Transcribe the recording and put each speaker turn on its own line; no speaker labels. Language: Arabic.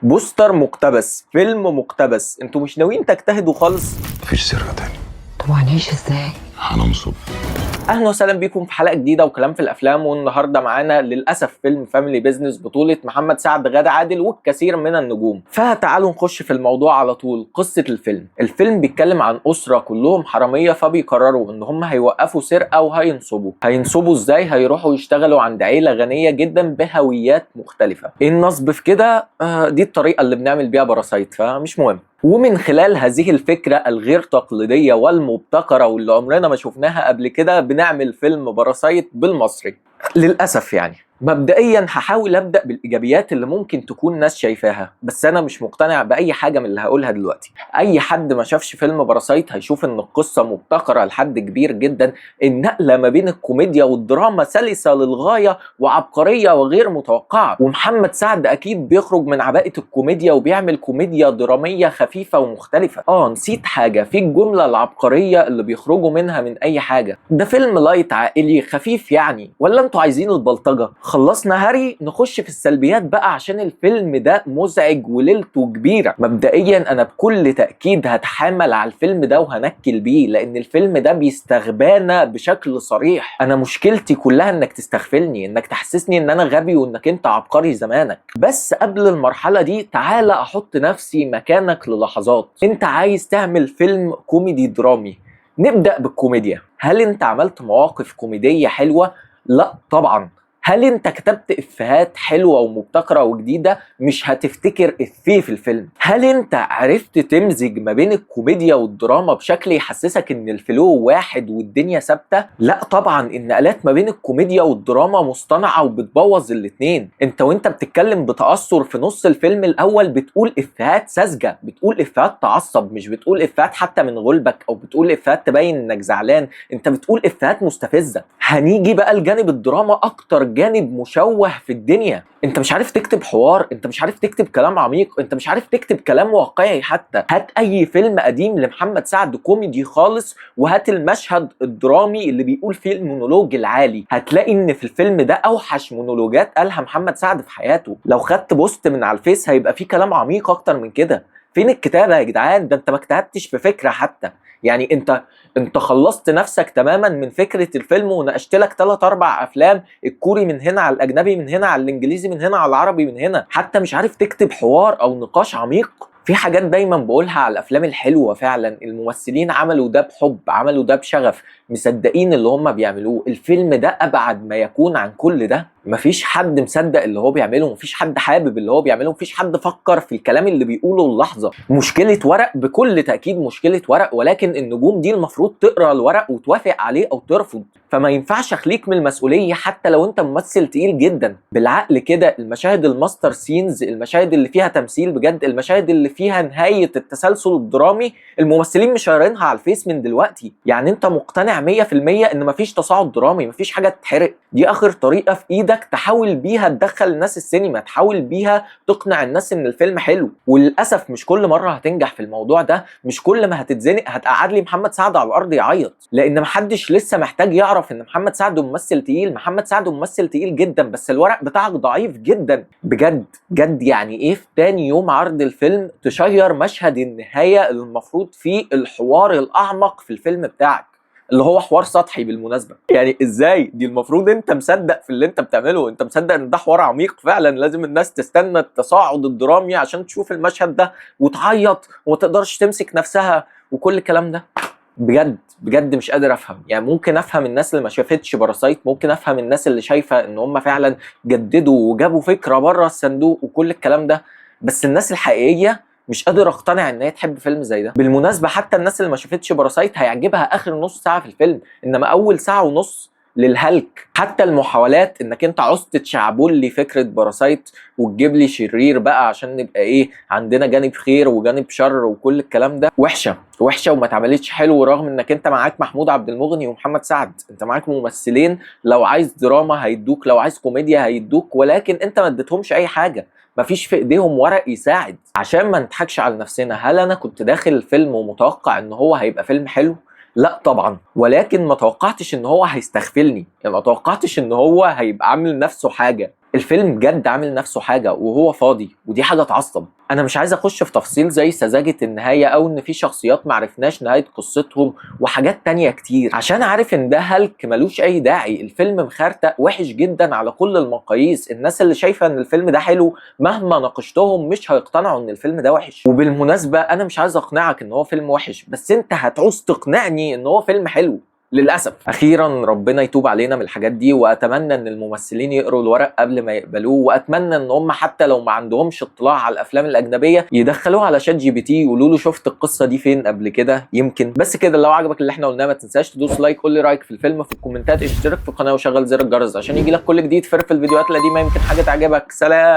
بوستر مقتبس، فيلم مقتبس، انتوا مش ناويين تجتهدوا خالص؟
مفيش سر تاني.
طب هنعيش ازاي؟
هننصب.
اهلا وسهلا بيكم في حلقه جديده وكلام في الافلام. والنهارده معانا للاسف فيلم فاميلي بيزنس بطوله محمد سعد، غادة عادل والكثير من النجوم. فتعالوا نخش في الموضوع على طول. قصه الفيلم بيتكلم عن اسره كلهم حراميه، فبيقرروا ان هم هيوقفوا سرقه وهينصبوا ازاي؟ هيروحوا يشتغلوا عند عيله غنيه جدا بهويات مختلفه. ايه النصب في كده؟ دي الطريقه اللي بنعمل بيها باراسايت، فمش مهم. ومن خلال هذه الفكرة الغير تقليدية والمبتكرة واللي عمرنا ما شفناها قبل كده بنعمل فيلم باراسايت بالمصري للأسف. يعني مبدئيا هحاول ابدا بالايجابيات اللي ممكن تكون ناس شايفاها، بس انا مش مقتنع باي حاجه من اللي هقولها دلوقتي. اي حد ما شافش فيلم باراسايت هيشوف ان القصه مبتكره لحد كبير جدا، النقله ما بين الكوميديا والدراما سلسه للغايه وعبقريه وغير متوقعه. ومحمد سعد اكيد بيخرج من عباءه الكوميديا وبيعمل كوميديا دراميه خفيفه ومختلفه. نسيت حاجه في الجمله العبقريه اللي بيخرجوا منها من اي حاجه. ده فيلم لايت عائلي خفيف يعني، ولا انتوا عايزين البلطجه؟ خلصنا هري، نخش في السلبيات بقى عشان الفيلم ده مزعج وليلته كبيرة. مبدئيا انا بكل تأكيد هتحامل على الفيلم ده وهنكل بيه، لان الفيلم ده بيستغبانا بشكل صريح. انا مشكلتي كلها انك تستغفلني، انك تحسسني ان انا غبي وانك انت عبقري زمانك. بس قبل المرحلة دي تعالى احط نفسي مكانك للحظات. انت عايز تعمل فيلم كوميدي درامي، نبدأ بالكوميديا. هل انت عملت مواقف كوميدية حلوة؟ لا طبعا. هل انت كتبت افيهات حلوه ومبتكره وجديده؟ مش هتفتكر افيه في الفيلم. هل انت عرفت تمزج ما بين الكوميديا والدراما بشكل يحسسك ان الفلو واحد والدنيا ثابته؟ لا طبعا. النقلات ما بين الكوميديا والدراما مصطنعه وبتبوظ الاتنين. وانت بتتكلم بتأثر في نص الفيلم الاول بتقول افيهات ساذجه، بتقول افيهات تعصب، مش بتقول افيهات حتى من غلبك او بتقول افيهات تبين انك زعلان، انت بتقول افيهات مستفزه. هنيجي بقى لجانب الدراما، اكتر جانب مشوه في الدنيا. انت مش عارف تكتب حوار، انت مش عارف تكتب كلام عميق، انت مش عارف تكتب كلام واقعي حتى. هات اي فيلم قديم لمحمد سعد كوميدي خالص وهات المشهد الدرامي اللي بيقول فيه المونولوج العالي، هتلاقي ان في الفيلم ده اوحش مونولوجات قالها محمد سعد في حياته. لو خدت بوست من على الفيس هيبقى فيه كلام عميق اكتر من كده. فين الكتابة يا جدعان؟ ده انت ما اجتهدتش في فكرة حتى. يعني انت خلصت نفسك تماما من فكرة الفيلم وناقشت لك 3 4 افلام، الكوري من هنا على الاجنبي من هنا على الانجليزي من هنا على العربي من هنا، حتى مش عارف تكتب حوار او نقاش عميق. في حاجات دايما بقولها على الافلام الحلوه، فعلا الممثلين عملوا ده بحب، عملوا ده بشغف، مصدقين اللي هم بيعملوه. الفيلم ده ابعد ما يكون عن كل ده. مفيش حد مصدق اللي هو بيعمله، مفيش حد حابب اللي هو بيعمله، مفيش حد فكر في الكلام اللي بيقوله اللحظه. مشكله ورق، بكل تاكيد مشكله ورق، ولكن النجوم دي المفروض تقرا الورق وتوافق عليه او ترفض. فما ينفعش اخليك من المسؤوليه حتى لو انت ممثل تقيل جدا. بالعقل كده، المشاهد الماستر سينز، المشاهد اللي فيها تمثيل بجد، المشاهد اللي فيها نهايه التسلسل الدرامي، الممثلين مش شايرينها على الفيس من دلوقتي. يعني انت مقتنع 100% ان مفيش تصاعد درامي، مفيش حاجه تتحرق. دي اخر طريقه في ايدك تحاول بيها تدخل الناس السينما، تحاول بيها تقنع الناس ان الفيلم حلو. وللاسف مش كل مره هتنجح في الموضوع ده، مش كل ما هتتزنق هتقعد لي محمد سعد على الارض يعيط، لان محدش لسه محتاج يعرف ان محمد سعد ممثل تقيل. محمد سعد ممثل تقيل جدا، بس الورق بتاعك ضعيف جدا بجد جد. يعني ايه في تاني يوم عرض الفيلم تشير مشهد النهايه المفروض فيه الحوار الاعمق في الفيلم بتاعك، اللي هو حوار سطحي بالمناسبه؟ يعني ازاي؟ دي المفروض انت مصدق في اللي انت بتعمله، انت مصدق ان ده حوار عميق فعلا، لازم الناس تستنى التصاعد الدرامي عشان تشوف المشهد ده وتعيط وما تقدرش تمسك نفسها وكل الكلام ده. بجد بجد مش قادر افهم. يعني ممكن افهم الناس اللي ما شافتش باراسايت، ممكن افهم الناس اللي شايفه ان هم فعلا جددوا وجابوا فكره بره الصندوق وكل الكلام ده، بس الناس الحقيقيه مش قادر اقتنع ان هي تحب فيلم زي ده. بالمناسبه حتى الناس اللي ما شافتش باراسايت هيعجبها اخر نص ساعه في الفيلم، انما اول ساعه ونص للهلك. حتى المحاولات انك انت عاوز تشعبول لي فكره باراسايت وتجيب لي شرير بقى عشان نبقى ايه، عندنا جانب خير وجانب شر وكل الكلام ده، وحشه وحشه وما اتعملتش حلو. رغم انك انت معاك محمود عبد المغني ومحمد سعد، انت معاك ممثلين لو عايز دراما هيدوك، لو عايز كوميديا هيدوك، ولكن انت ما اديتهمش اي حاجه. مفيش في ايديهم ورق يساعد. عشان ما نضحكش على نفسنا، هل انا كنت داخل الفيلم ومتوقع ان هو هيبقى فيلم حلو؟ لا طبعا. ولكن ما توقعتش ان هو هيستغفلني، يعني ما توقعتش ان هو هيبقى عامل نفسه حاجه. الفيلم بجد عامل نفسه حاجه وهو فاضي، ودي حاجه تعصب. انا مش عايز اخش في تفصيل زي سذاجه النهايه او ان في شخصيات معرفناش نهايه قصتهم وحاجات تانية كتير، عشان عارف ان ده هلك ملوش اي داعي. الفيلم مخرتق وحش جدا على كل المقاييس. الناس اللي شايفه ان الفيلم ده حلو مهما ناقشتهم مش هيقتنعوا ان الفيلم ده وحش. وبالمناسبه انا مش عايز اقنعك ان هو فيلم وحش، بس انت هتعوز تقنعني ان هو فيلم حلو للاسف. اخيرا ربنا يتوب علينا من الحاجات دي، واتمنى ان الممثلين يقروا الورق قبل ما يقبلوه، واتمنى ان هم حتى لو ما عندهمش اطلاع على الافلام الاجنبيه يدخلوه على شات جي بي تي يقولوا له شفت القصه دي فين قبل كده يمكن. بس كده، لو عجبك اللي احنا قلناه ما تنساش تدوس لايك، قول لي رايك في الفيلم في الكومنتات، اشترك في القناه وشغل زر الجرس عشان يجيلك كل جديد. في الفيديوهات القديمه يمكن حاجه تعجبك. سلام.